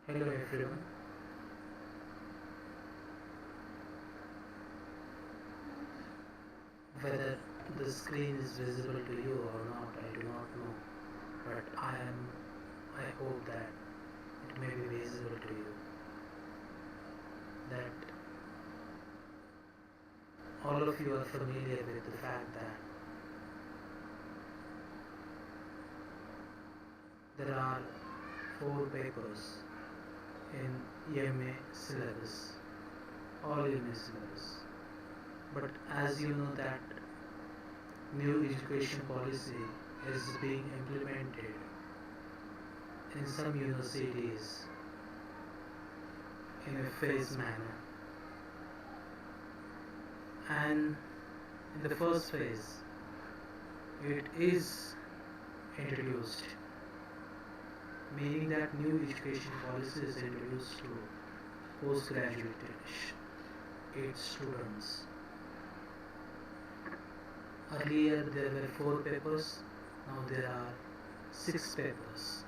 Hello everyone. Whether the screen is visible to you or not, I do not know. But I hope that it may be visible to you. That all of you are familiar with the fact that there are 4 papers in EMA syllabus, all EMA syllabus. But as you know that new education policy is being implemented in some universities in a phased manner, and in the first phase it is introduced, meaning that new education policy is introduced to postgraduate age students. Earlier there were 4 papers, now there are 6 papers,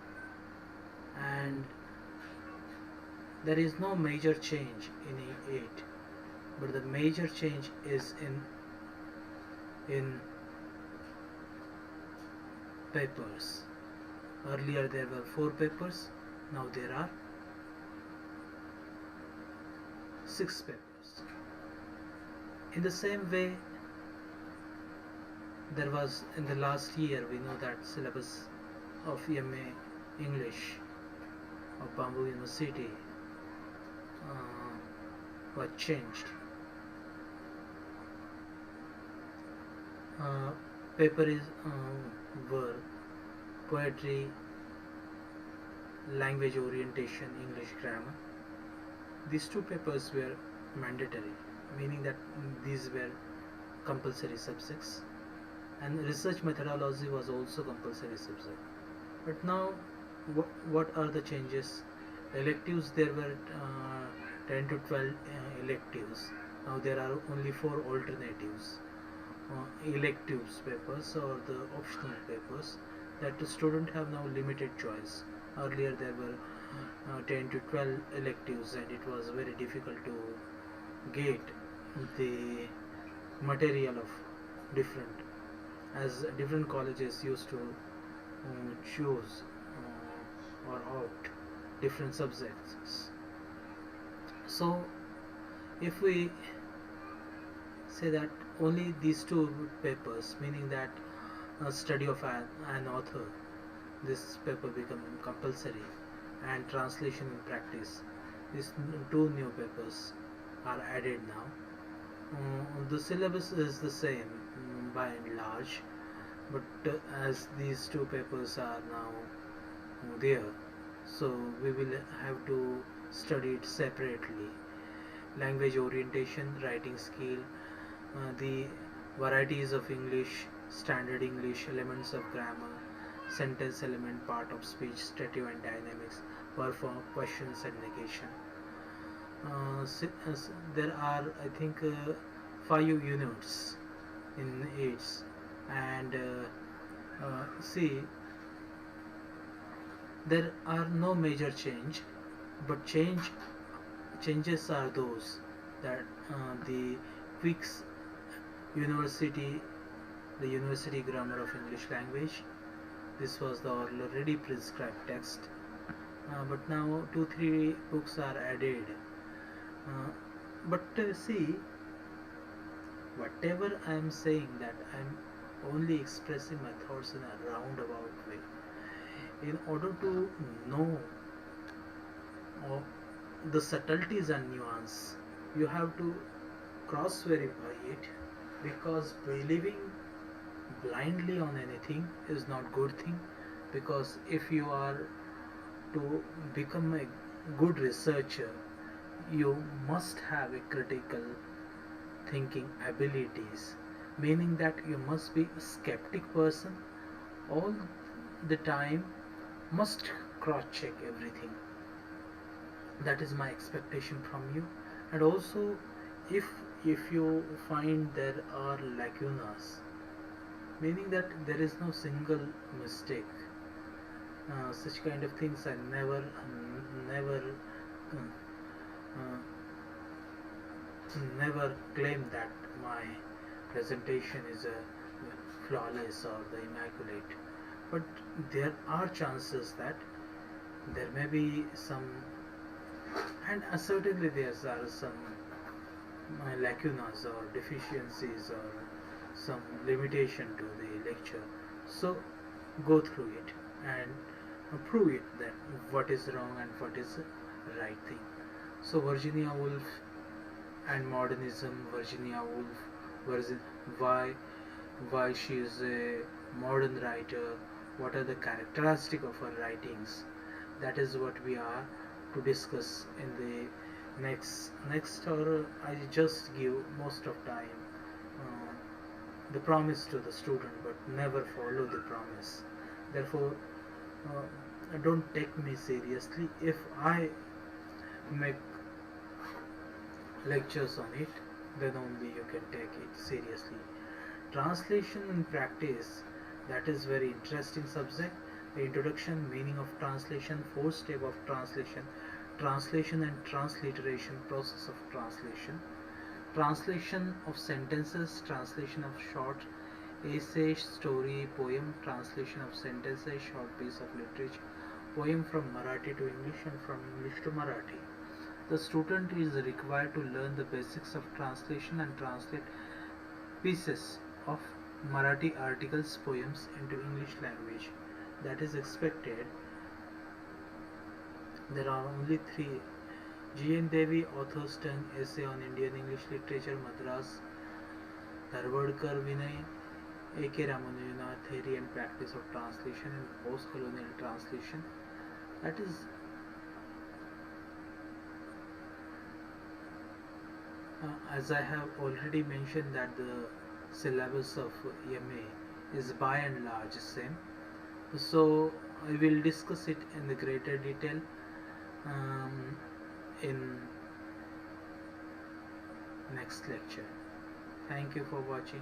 and there is no major change in it, but the major change is in papers. Earlier there were 4 papers, now there are 6 papers. In the same way, there was in the last year, we know that syllabus of EMA English of Bamboo University was changed. Paper is were poetry, language orientation, English grammar. These 2 papers were mandatory, meaning that these were compulsory subjects, and research methodology was also compulsory subject. But now, what are the changes? Electives, there were 10 to 12 electives. Now there are only 4 alternatives. Electives papers or the optional papers, that the student have now limited choice. Earlier there were 10 to 12 electives, and it was very difficult to get the material of different, as different colleges used to choose or opt different subjects. So if we say that only these 2 papers, meaning that study of an author, this paper become compulsory, and translation in practice, these 2 new papers are added now. The syllabus is the same by and large, but as these 2 papers are now there, so we will have to study it separately. Language orientation, writing skill, the varieties of English, standard English, elements of grammar, sentence element, part of speech, stative and dynamics, verb form, questions and negation. There are, I think, 5 units in AIDS, and see, there are no major change, but changes are those that the Quicks University, the University Grammar of English Language, this was the already prescribed text, but now 2-3 books are added. But see, whatever I am saying, that I am only expressing my thoughts in a roundabout way. In order to know the subtleties and nuance, you have to cross verify it, because believing blindly on anything is not good thing. Because if you are to become a good researcher, you must have a critical thinking abilities, meaning that you must be a skeptic person all the time, must cross check everything. That is my expectation from you. And also, if you find there are lacunas, meaning that there is no single mistake, such kind of things I never uh, never claim that my presentation is a flawless or the immaculate, but there are chances that there may be some, and certainly there are some lacunas or deficiencies or some limitation to the lecture. So go through it and prove it that what is wrong and what is the right thing. So Virginia Woolf and modernism, Virginia Woolf, why she is a modern writer, what are the characteristics of her writings. That is what we are to discuss in the next, or I just give most of time the promise to the student but never follow the promise. Therefore don't take me seriously if I make lectures on it, then only you can take it seriously. Translation in practice, that is very interesting subject. The introduction, meaning of translation, 4 step of translation, translation and transliteration, process of translation, translation of sentences, translation of short essay, story, poem, translation of sentences, short piece of literature, poem from Marathi to English and from English to Marathi. The student is required to learn the basics of translation and translate pieces of Marathi articles, poems into English language. That is expected. There are only 3. G. N. Devi, author's tongue, essay on Indian English literature, Madras, Dharwadkar Vinay, A. K. Ramanujana, theory and practice of translation and post-colonial translation. That is as I have already mentioned that the syllabus of MA is by and large same. So I will discuss it in the greater detail in next lecture. Thank you for watching.